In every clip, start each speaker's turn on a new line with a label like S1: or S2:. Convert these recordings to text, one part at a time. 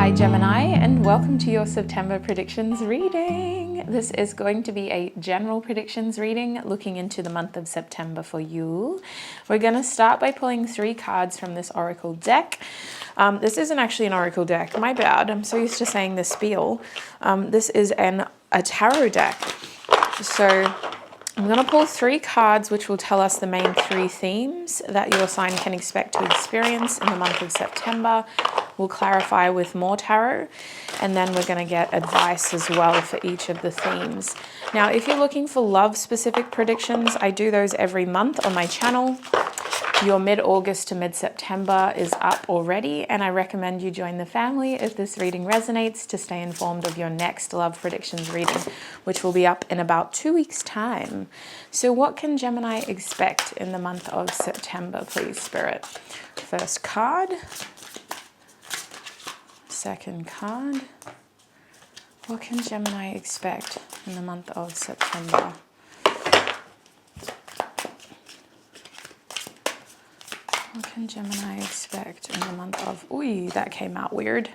S1: Hi Gemini, and welcome to your September predictions reading. This is going to be a general predictions reading looking into the month of September for you. We're going to start by pulling 3 cards from this oracle deck. This isn't actually an oracle deck, my bad. I'm so used to saying the spiel. This is a tarot deck. So I'm going to pull 3 cards which will tell us the main 3 themes that your sign can expect to experience in the month of September. We'll clarify with more tarot, and then we're going to get advice as well for each of the themes. Now, if you're looking for love-specific predictions, I do those every month on my channel. Your mid-August to mid-September is up already, and I recommend you join the family if this reading resonates to stay informed of your next love predictions reading, which will be up in about 2 weeks' time. So what can Gemini expect in the month of September, please, Spirit? First card. Second card. What can Gemini expect in the month of September? What can Gemini expect in the month of... Ooh, that came out weird.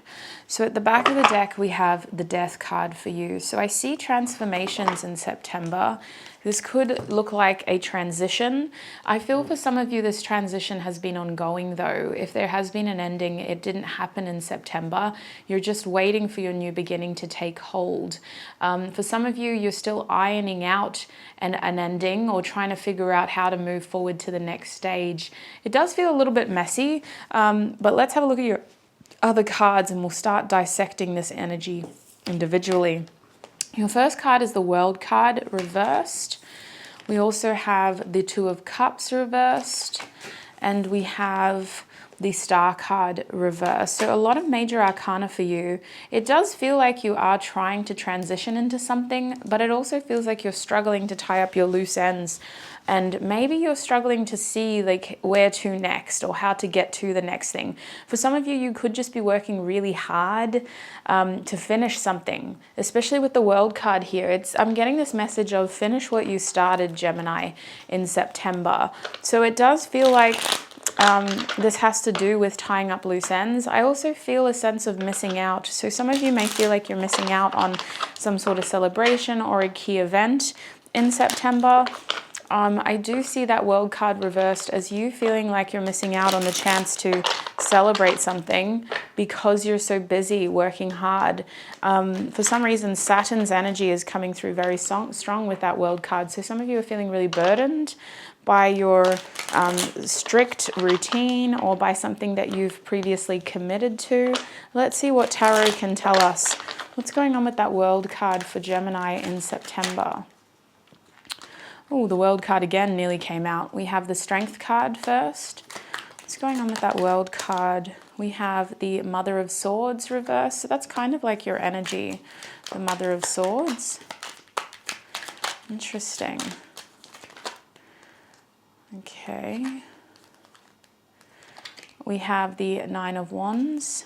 S1: So at the back of the deck, we have the Death card for you. So I see transformations in September. This could look like a transition. I feel for some of you, this transition has been ongoing though. If there has been an ending, it didn't happen in September. You're just waiting for your new beginning to take hold. For some of you, you're still ironing out an ending or trying to figure out how to move forward to the next stage. It does feel a little bit messy, but let's have a look at your other cards and we'll start dissecting this energy individually. Your first card is the World card reversed. We also have the 2 of Cups reversed, and we have the Star card reversed. So a lot of major arcana for you. It does feel like you are trying to transition into something, but it also feels like you're struggling to tie up your loose ends. And maybe you're struggling to see like where to next or how to get to the next thing. For some of you, you could just be working really hard to finish something, especially with the World card here. I'm getting this message of finish what you started, Gemini, in September. So it does feel like this has to do with tying up loose ends. I also feel a sense of missing out. So some of you may feel like you're missing out on some sort of celebration or a key event in September. I do see that World card reversed as you feeling like you're missing out on the chance to celebrate something because you're so busy working hard. For some reason, Saturn's energy is coming through very strong with that World card. So some of you are feeling really burdened by your strict routine or by something that you've previously committed to. Let's see what tarot can tell us. What's going on with that World card for Gemini in September? Oh, the World card again nearly came out. We have the Strength card first. What's going on with that World card? We have the Mother of Swords reversed. So that's kind of like your energy, the Mother of Swords. Interesting. Okay. We have the 9 of Wands.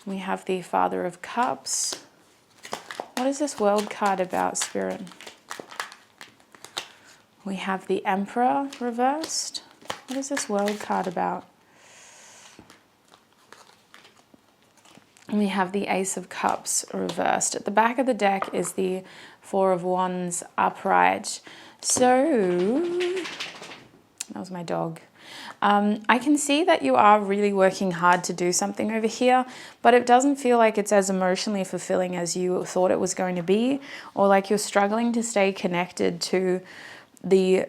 S1: We have the Father of Cups. What is this World card about, Spirit? We have the Emperor reversed. What is this World card about? And we have the Ace of Cups reversed. At the back of the deck is the 4 of Wands upright. So, that was my dog. I can see that you are really working hard to do something over here, but it doesn't feel like it's as emotionally fulfilling as you thought it was going to be, or like you're struggling to stay connected to the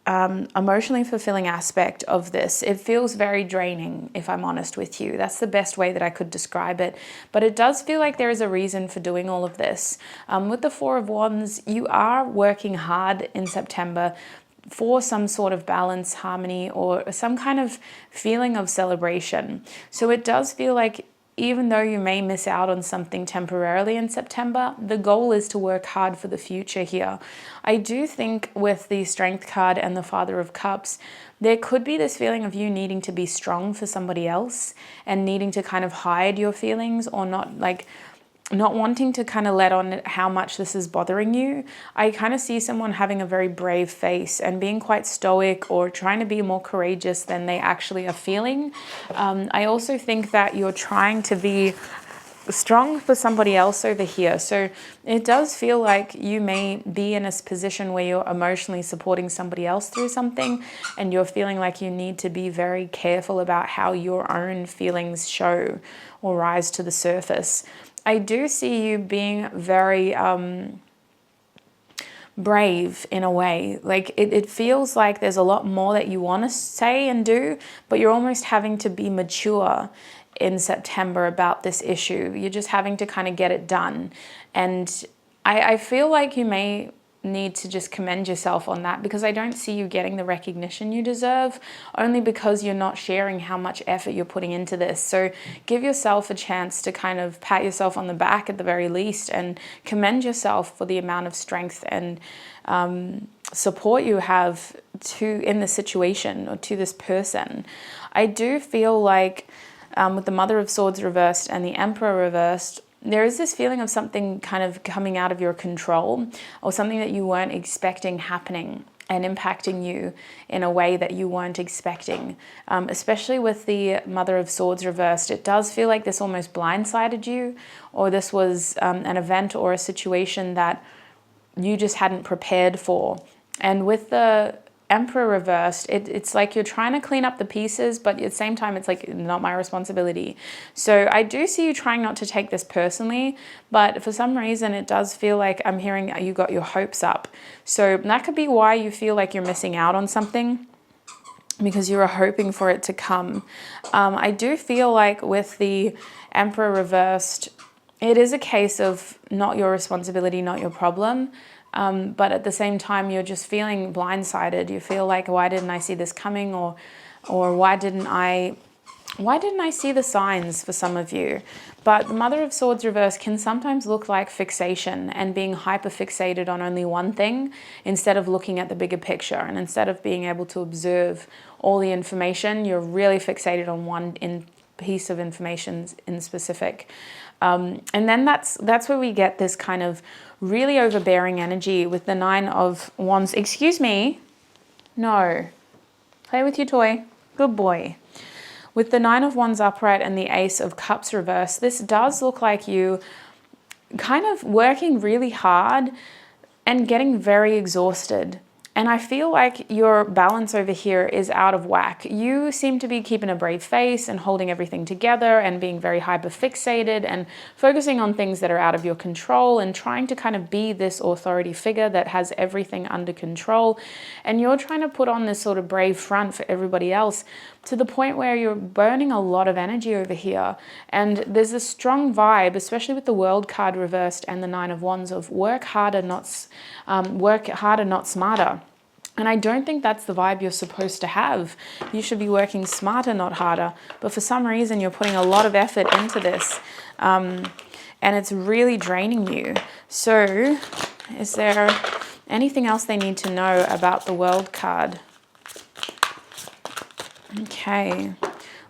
S1: emotionally fulfilling aspect of this. It feels very draining, if I'm honest with you. That's the best way that I could describe it. But it does feel like there is a reason for doing all of this. With the 4 of Wands, you are working hard in September for some sort of balance, harmony, or some kind of feeling of celebration. So it does feel like even though you may miss out on something temporarily in September, the goal is to work hard for the future here. I do think with the Strength card and the Father of Cups, there could be this feeling of you needing to be strong for somebody else and needing to kind of hide your feelings or not like not wanting to kind of let on how much this is bothering you. I kind of see someone having a very brave face and being quite stoic or trying to be more courageous than they actually are feeling. I also think that you're trying to be strong for somebody else over here. So it does feel like you may be in a position where you're emotionally supporting somebody else through something, and you're feeling like you need to be very careful about how your own feelings show or rise to the surface. I do see you being very brave in a way. Like it feels like there's a lot more that you want to say and do, but you're almost having to be mature in September about this issue. You're just having to kind of get it done. And I feel like you may need to just commend yourself on that, because I don't see you getting the recognition you deserve, only because you're not sharing how much effort you're putting into this. So give yourself a chance to kind of pat yourself on the back at the very least, and commend yourself for the amount of strength and support you have in the situation or to this person. I do feel like with the Mother of Swords reversed and the Emperor reversed, there is this feeling of something kind of coming out of your control, or something that you weren't expecting happening and impacting you in a way that you weren't expecting. Especially with the Mother of Swords reversed, it does feel like this almost blindsided you, or this was an event or a situation that you just hadn't prepared for. And with the Emperor reversed, it's like you're trying to clean up the pieces, but at the same time it's like not my responsibility. So I do see you trying not to take this personally, but for some reason it does feel like I'm hearing you got your hopes up. So that could be why you feel like you're missing out on something, because you were hoping for it to come. I do feel like with the Emperor reversed, it is a case of not your responsibility, not your problem. But at the same time, you're just feeling blindsided. You feel like, why didn't I see this coming? Or why didn't I see the signs for some of you? But the Mother of Swords reverse can sometimes look like fixation and being hyper fixated on only one thing, instead of looking at the bigger picture. And instead of being able to observe all the information, you're really fixated on one piece of information in specific. And then that's where we get this kind of really overbearing energy with the Nine of Wands. Excuse me. No. Play with your toy. Good boy. With the Nine of Wands upright and the Ace of Cups reversed, this does look like you kind of working really hard and getting very exhausted. And I feel like your balance over here is out of whack. You seem to be keeping a brave face and holding everything together and being very hyper fixated and focusing on things that are out of your control and trying to kind of be this authority figure that has everything under control. And you're trying to put on this sort of brave front for everybody else, to the point where you're burning a lot of energy over here. And there's a strong vibe, especially with the World card reversed and the Nine of Wands, of work harder, not smarter. And I don't think that's the vibe you're supposed to have. You should be working smarter, not harder. But for some reason, you're putting a lot of effort into this. And it's really draining you. So is there anything else they need to know about the World card? Okay,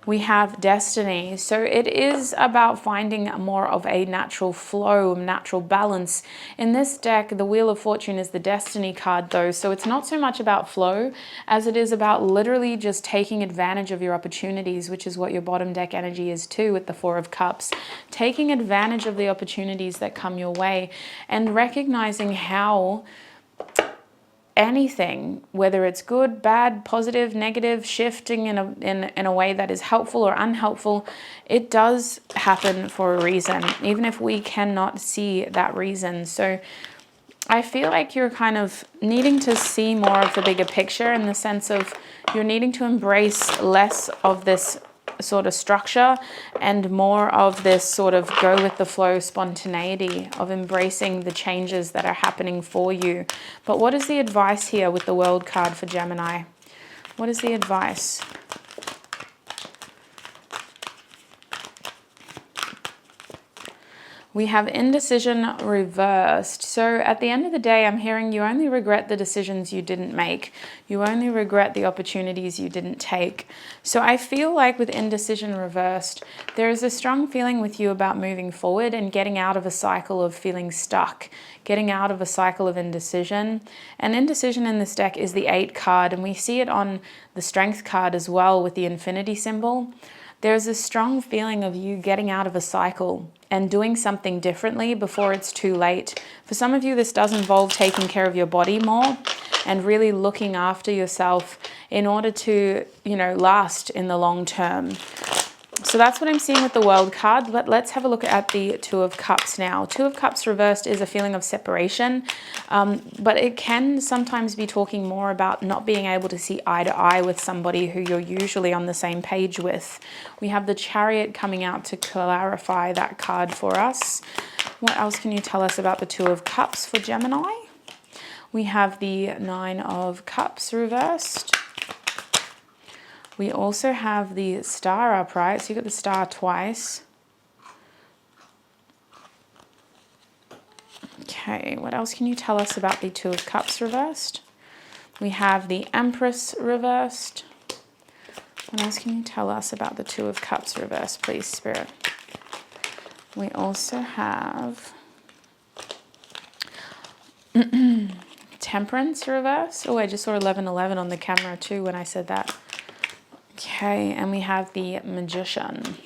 S1: we have Destiny. So it is about finding more of a natural flow, natural balance. In this deck, the Wheel of Fortune is the Destiny card though, so it's not so much about flow as it is about literally just taking advantage of your opportunities, which is what your bottom deck energy is too with the Four of Cups. Taking advantage of the opportunities that come your way and recognizing how anything, whether it's good, bad, positive, negative, shifting in a way that is helpful or unhelpful, it does happen for a reason, even if we cannot see that reason. So I feel like you're kind of needing to see more of the bigger picture, in the sense of you're needing to embrace less of this sort of structure and more of this sort of go with the flow spontaneity of embracing the changes that are happening for you. But what is the advice here with the World card for Gemini? What is the advice? We have indecision reversed. So at the end of the day, I'm hearing you only regret the decisions you didn't make. You only regret the opportunities you didn't take. So I feel like with indecision reversed, there is a strong feeling with you about moving forward and getting out of a cycle of feeling stuck, getting out of a cycle of indecision. And indecision in this deck is the 8 card, and we see it on the Strength card as well with the infinity symbol. There's a strong feeling of you getting out of a cycle and doing something differently before it's too late. For some of you, this does involve taking care of your body more and really looking after yourself in order to, last in the long term. So that's what I'm seeing with the World card. Let's have a look at the Two of Cups now. Two of Cups reversed is a feeling of separation, but it can sometimes be talking more about not being able to see eye to eye with somebody who you're usually on the same page with. We have the Chariot coming out to clarify that card for us. What else can you tell us about the Two of Cups for Gemini? We have the Nine of Cups reversed. We also have the Star upright, so you got the Star twice. Okay, what else can you tell us about the Two of Cups reversed? We have the Empress reversed. What else can you tell us about the Two of Cups reversed, please, Spirit? We also have Temperance reversed. Oh, I just saw 1111 on the camera too when I said that. Okay, and we have the Magician.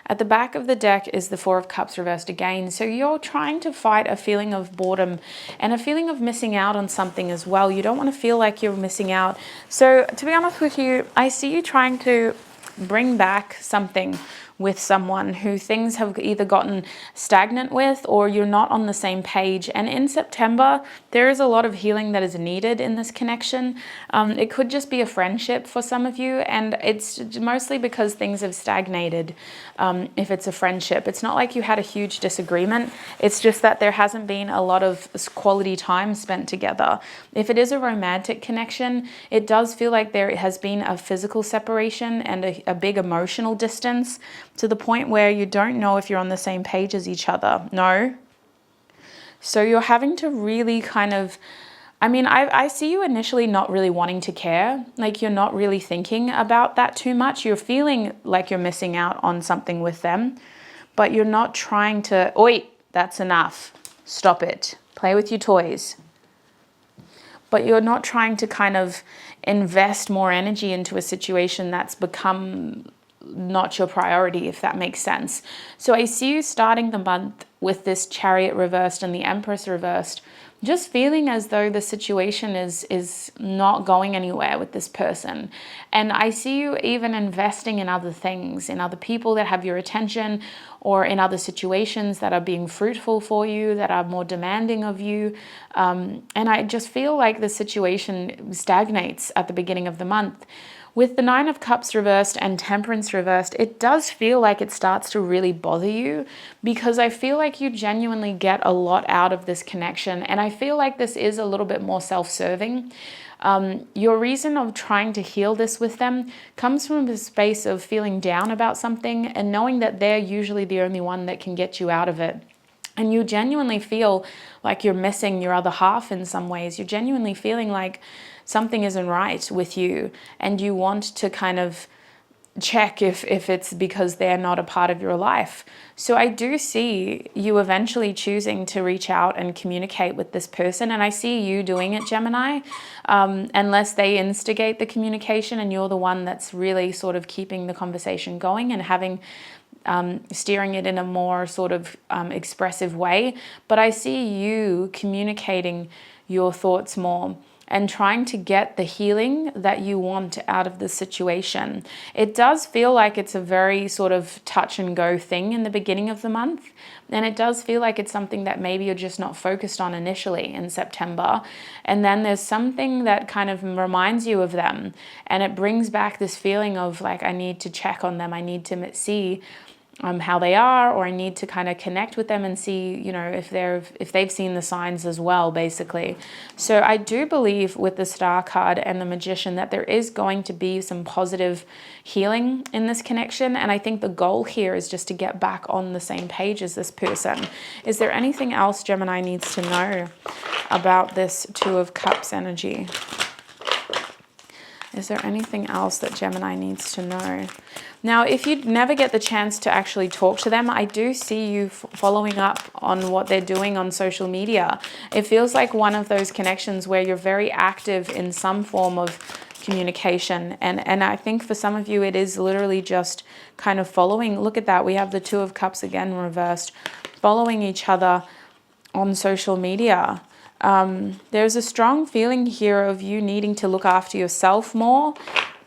S1: At the back of the deck is the Four of Cups reversed again. So you're trying to fight a feeling of boredom and a feeling of missing out on something as well. You don't want to feel like you're missing out. So to be honest with you, I see you trying to bring back something with someone who things have either gotten stagnant with or you're not on the same page. And in September, there is a lot of healing that is needed in this connection. It could just be a friendship for some of you, and it's mostly because things have stagnated. If it's a friendship, it's not like you had a huge disagreement. It's just that there hasn't been a lot of quality time spent together. If it is a romantic connection, it does feel like there has been a physical separation and a big emotional distance, to the point where you don't know if you're on the same page as each other. No. So you're having to really kind of, I see you initially not really wanting to care. Like you're not really thinking about that too much. You're feeling like you're missing out on something with them, but you're not trying to, oi, that's enough. Stop it. Play with your toys. But you're not trying to kind of invest more energy into a situation that's become not your priority, if that makes sense. So I see you starting the month with this Chariot reversed and the Empress reversed, just feeling as though the situation is not going anywhere with this person. And I see you even investing in other things, in other people that have your attention, or in other situations that are being fruitful for you, that are more demanding of you. And I just feel like the situation stagnates at the beginning of the month. With the Nine of Cups reversed and Temperance reversed, it does feel like it starts to really bother you, because I feel like you genuinely get a lot out of this connection. And I feel like this is a little bit more self-serving. Your reason of trying to heal this with them comes from a space of feeling down about something and knowing that they're usually the only one that can get you out of it. And you genuinely feel like you're missing your other half in some ways. You're genuinely feeling like something isn't right with you, and you want to kind of check if it's because they're not a part of your life. So I do see you eventually choosing to reach out and communicate with this person, and I see you doing it, Gemini, unless they instigate the communication and you're the one that's really sort of keeping the conversation going and having steering it in a more sort of expressive way. But I see you communicating your thoughts more and trying to get the healing that you want out of the situation. It does feel like it's a very sort of touch and go thing in the beginning of the month. And it does feel like it's something that maybe you're just not focused on initially in September. And then there's something that kind of reminds you of them. And it brings back this feeling of like, I need to check on them. I need to see how they are, or I need to kind of connect with them and see, you know, if they've seen the signs as well, basically. So I do believe with the Star card and the Magician that there is going to be some positive healing in this connection, and I think the goal here is just to get back on the same page as this person. Is there anything else Gemini needs to know about this Two of Cups energy? Is there anything else that Gemini needs to know? Now, if you never get the chance to actually talk to them, I do see you following up on what they're doing on social media. It feels like one of those connections where you're very active in some form of communication. And I think for some of you, it is literally just kind of following. Look at that. We have the Two of Cups again reversed, following each other on social media. There's a strong feeling here of you needing to look after yourself more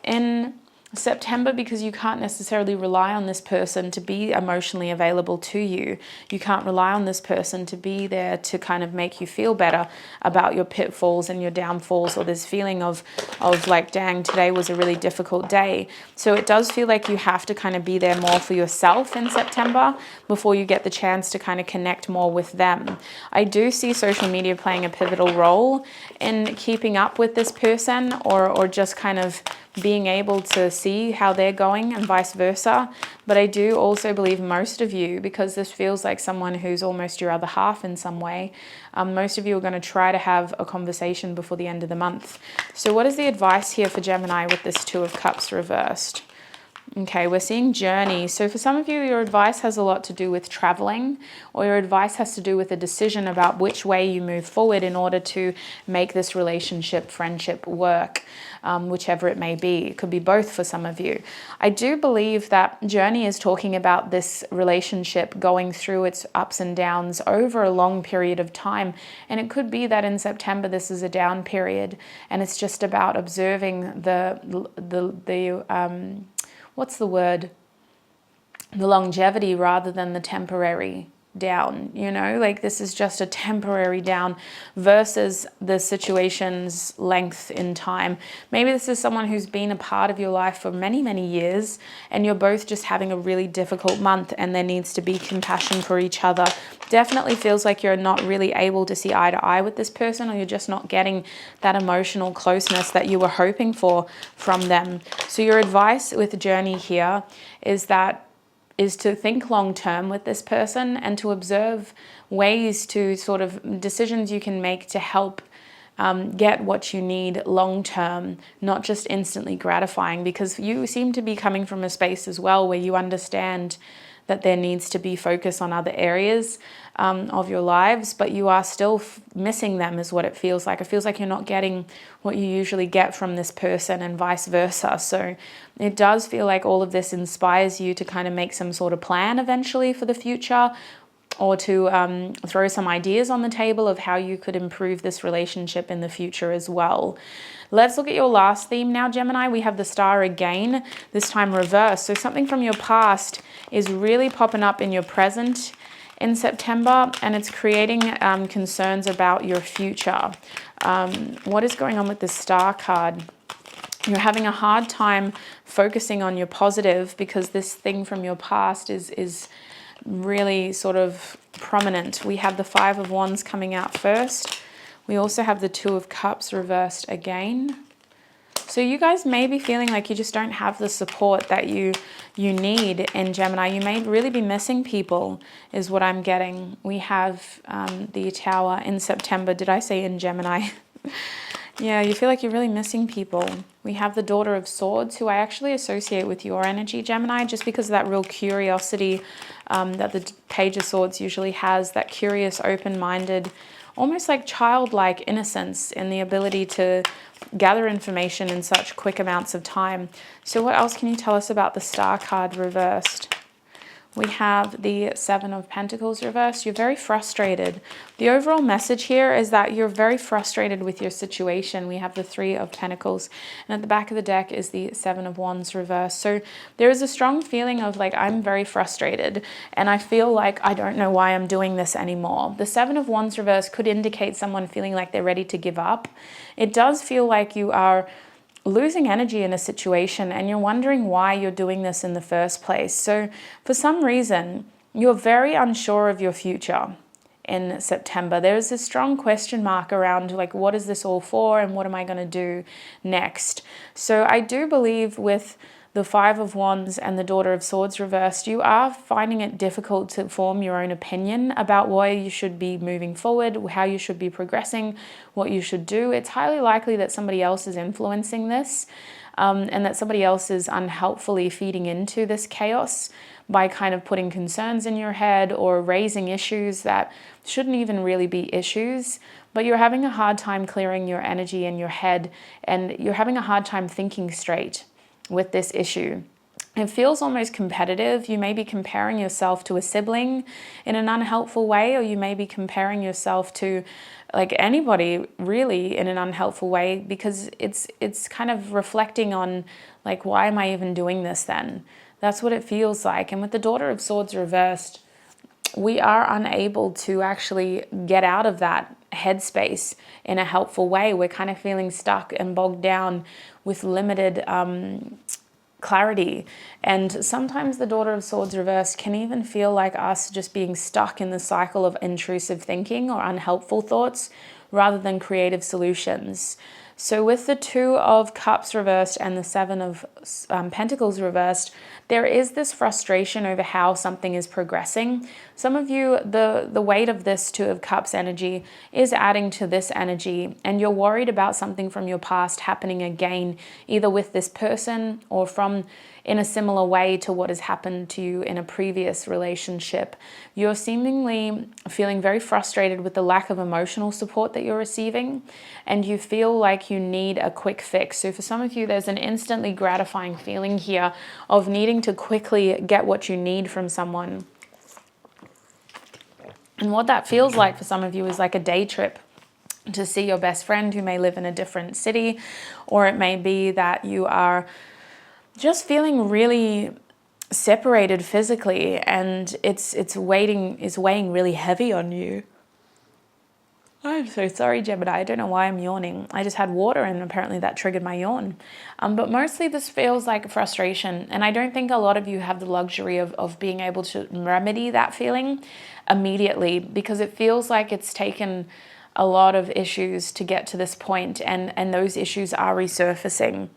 S1: in September, because you can't necessarily rely on this person to be emotionally available to you. You can't rely on this person to be there to kind of make you feel better about your pitfalls and your downfalls, or this feeling of like, dang, today was a really difficult day. So it does feel like you have to kind of be there more for yourself in September before you get the chance to kind of connect more with them. I do see social media playing a pivotal role in keeping up with this person, or just kind of being able to see how they're going and vice versa. But I do also believe most of you, because this feels like someone who's almost your other half in some way, most of you are going to try to have a conversation before the end of the month. So what is the advice here for Gemini with this Two of Cups reversed? Okay, we're seeing journey. So for some of you, your advice has a lot to do with traveling, or your advice has to do with a decision about which way you move forward in order to make this relationship, friendship work, whichever it may be. It could be both for some of you. I do believe that journey is talking about this relationship going through its ups and downs over a long period of time. And it could be that in September, this is a down period, and it's just about observing what's the word? The longevity rather than the temporary down, you know, like this is just a temporary down versus the situation's length in time. Maybe this is someone who's been a part of your life for many, many years, and you're both just having a really difficult month, and there needs to be compassion for each other. Definitely feels like you're not really able to see eye to eye with this person, or you're just not getting that emotional closeness that you were hoping for from them. So your advice with the journey here is to think long term with this person, and to observe ways to sort of decisions you can make to help get what you need long term, not just instantly gratifying, because you seem to be coming from a space as well where you understand that there needs to be focus on other areas of your lives, but you are still missing them is what it feels like. It feels like you're not getting what you usually get from this person, and vice versa. So it does feel like all of this inspires you to kind of make some sort of plan eventually for the future, or to throw some ideas on the table of how you could improve this relationship in the future as well. Let's look at your last theme now, Gemini. We have the Star again, this time reversed. So something from your past is really popping up in your present in September, and it's creating concerns about your future. What is going on with this Star card? You're having a hard time focusing on your positive, because this thing from your past is really sort of prominent. We have the Five of Wands coming out first. We also have the Two of Cups reversed again. So you guys may be feeling like you just don't have the support that you need in Gemini. You may really be missing people, is what I'm getting. We have the Tower in September. Did I say in Gemini? Yeah, you feel like you're really missing people. We have the Daughter of Swords, who I actually associate with your energy, Gemini, just because of that real curiosity that the Page of Swords usually has, that curious, open-minded, almost like childlike innocence in the ability to gather information in such quick amounts of time. So what else can you tell us about the Star card reversed? We have the Seven of Pentacles reversed. You're very frustrated. The overall message here is that you're very frustrated with your situation. We have the Three of Pentacles, and at the back of the deck is the Seven of Wands reversed. So there is a strong feeling of like, I'm very frustrated, and I feel like I don't know why I'm doing this anymore. The Seven of Wands reversed could indicate someone feeling like they're ready to give up. It does feel like you are losing energy in a situation and you're wondering why you're doing this in the first place. So for some reason, you're very unsure of your future in September. There's a strong question mark around like, what is this all for and what am I going to do next? So I do believe with the Five of Wands and the Daughter of Swords reversed, you are finding it difficult to form your own opinion about where you should be moving forward, how you should be progressing, what you should do. It's highly likely that somebody else is influencing this, and that somebody else is unhelpfully feeding into this chaos by kind of putting concerns in your head or raising issues that shouldn't even really be issues. But you're having a hard time clearing your energy in your head, and you're having a hard time thinking straight with this issue. It feels almost competitive. You may be comparing yourself to a sibling in an unhelpful way, or you may be comparing yourself to like anybody really in an unhelpful way, because it's kind of reflecting on like, why am I even doing this then? That's what it feels like. And with the Daughter of Swords reversed, we are unable to actually get out of that headspace in a helpful way. We're kind of feeling stuck and bogged down with limited clarity. And sometimes the Daughter of Swords reversed can even feel like us just being stuck in the cycle of intrusive thinking or unhelpful thoughts rather than creative solutions. So with the Two of Cups reversed and the Seven of Pentacles reversed, there is this frustration over how something is progressing. Some of you, the weight of this Two of Cups energy is adding to this energy, and you're worried about something from your past happening again, either with this person or from in a similar way to what has happened to you in a previous relationship. You're seemingly feeling very frustrated with the lack of emotional support that you're receiving, and you feel like you need a quick fix. So for some of you, there's an instantly gratifying feeling here of needing to quickly get what you need from someone. And what that feels like for some of you is like a day trip to see your best friend who may live in a different city, or it may be that you are just feeling really separated physically, and it's weighing really heavy on you. I'm so sorry, Gemini. I don't know why I'm yawning. I just had water and apparently that triggered my yawn. But mostly this feels like frustration. And I don't think a lot of you have the luxury of being able to remedy that feeling immediately, because it feels like it's taken a lot of issues to get to this point, and those issues are resurfacing.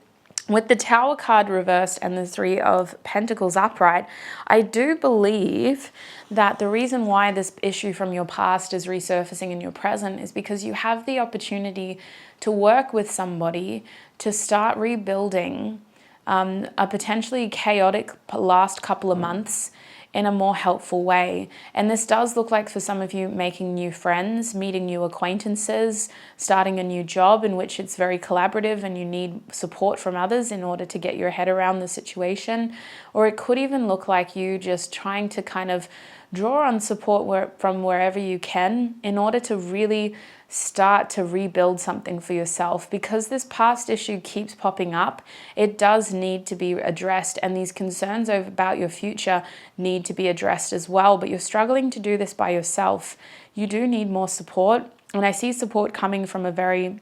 S1: With the Tower card reversed and the Three of Pentacles upright, I do believe that the reason why this issue from your past is resurfacing in your present is because you have the opportunity to work with somebody to start rebuilding a potentially chaotic last couple of months in a more helpful way. And this does look like for some of you making new friends, meeting new acquaintances, starting a new job in which it's very collaborative and you need support from others in order to get your head around the situation. Or it could even look like you just trying to kind of draw on support from wherever you can in order to really start to rebuild something for yourself. Because this past issue keeps popping up, it does need to be addressed, and these concerns about your future need to be addressed as well. But you're struggling to do this by yourself. You do need more support, and I see support coming from a very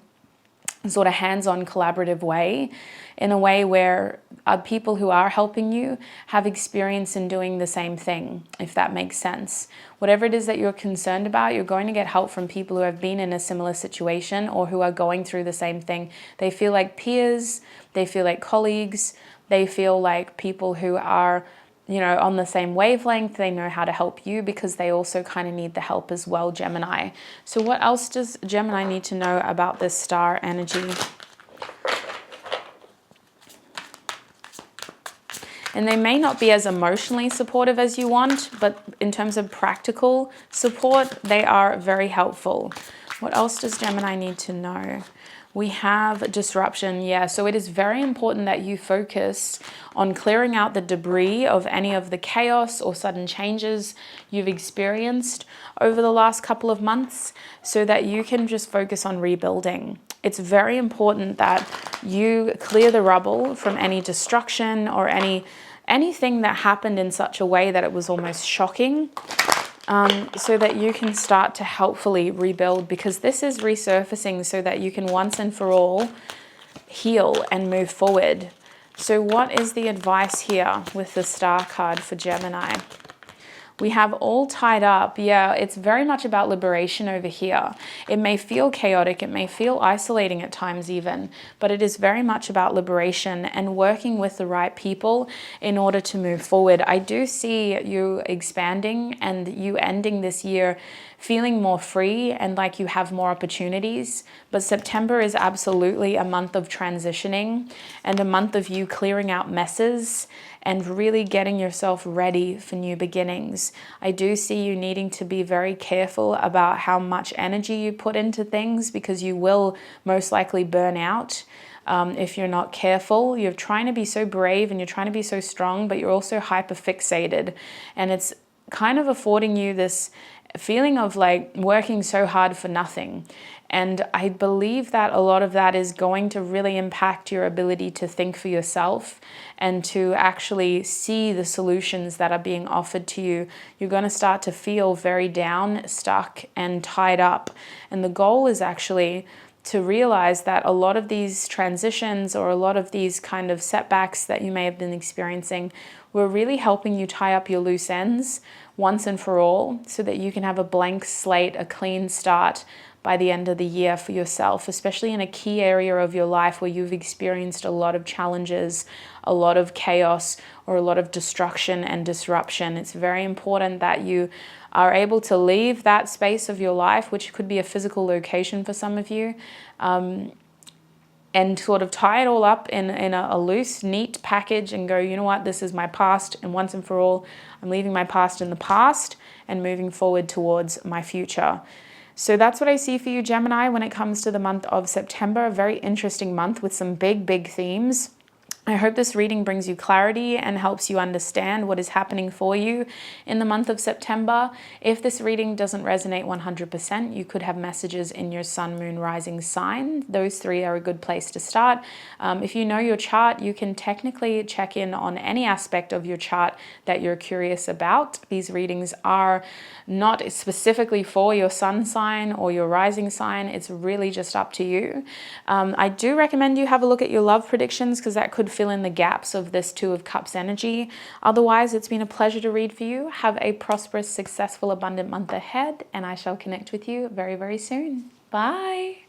S1: sort of hands-on collaborative way, in a way where people who are helping you have experience in doing the same thing, if that makes sense. Whatever it is that you're concerned about, you're going to get help from people who have been in a similar situation or who are going through the same thing. They feel like peers, they feel like colleagues, they feel like people who are, you know, on the same wavelength. They know how to help you because they also kind of need the help as well, Gemini. So what else does Gemini need to know about this star energy? And they may not be as emotionally supportive as you want, but in terms of practical support, they are very helpful. What else does Gemini need to know? We have disruption, yeah. So it is very important that you focus on clearing out the debris of any of the chaos or sudden changes you've experienced over the last couple of months, so that you can just focus on rebuilding. It's very important that you clear the rubble from any destruction or anything that happened in such a way that it was almost shocking, so that you can start to helpfully rebuild, because this is resurfacing so that you can once and for all heal and move forward. So what is the advice here with the Star card for Gemini? We have all tied up. Yeah, it's very much about liberation over here. It may feel chaotic, it may feel isolating at times even, but it is very much about liberation and working with the right people in order to move forward. I do see you expanding and you ending this year feeling more free and like you have more opportunities. But September is absolutely a month of transitioning and a month of you clearing out messes and really getting yourself ready for new beginnings. I do see you needing to be very careful about how much energy you put into things, because you will most likely burn out. If you're not careful, you're trying to be so brave and you're trying to be so strong, but you're also hyper fixated. And it's kind of affording you this feeling of like working so hard for nothing. And I believe that a lot of that is going to really impact your ability to think for yourself and to actually see the solutions that are being offered to you. You're going to start to feel very down, stuck, and tied up. And the goal is actually to realize that a lot of these transitions or a lot of these kind of setbacks that you may have been experiencing were really helping you tie up your loose ends once and for all, so that you can have a blank slate, a clean start by the end of the year for yourself, especially in a key area of your life where you've experienced a lot of challenges, a lot of chaos, or a lot of destruction and disruption. It's very important that you are able to leave that space of your life, which could be a physical location for some of you, and sort of tie it all up in a loose, neat package and go, you know what, this is my past, and once and for all, I'm leaving my past in the past and moving forward towards my future. So that's what I see for you, Gemini, when it comes to the month of September. A very interesting month with some big themes. I hope this reading brings you clarity and helps you understand what is happening for you in the month of September. If this reading doesn't resonate 100%, you could have messages in your sun, moon, rising sign. Those three are a good place to start. If you know your chart, you can technically check in on any aspect of your chart that you're curious about. These readings are not specifically for your sun sign or your rising sign. It's really just up to you. I do recommend you have a look at your love predictions, because that could fill in the gaps of this Two of Cups energy. Otherwise, it's been a pleasure to read for you. Have a prosperous, successful, abundant month ahead, and I shall connect with you very, very soon. Bye.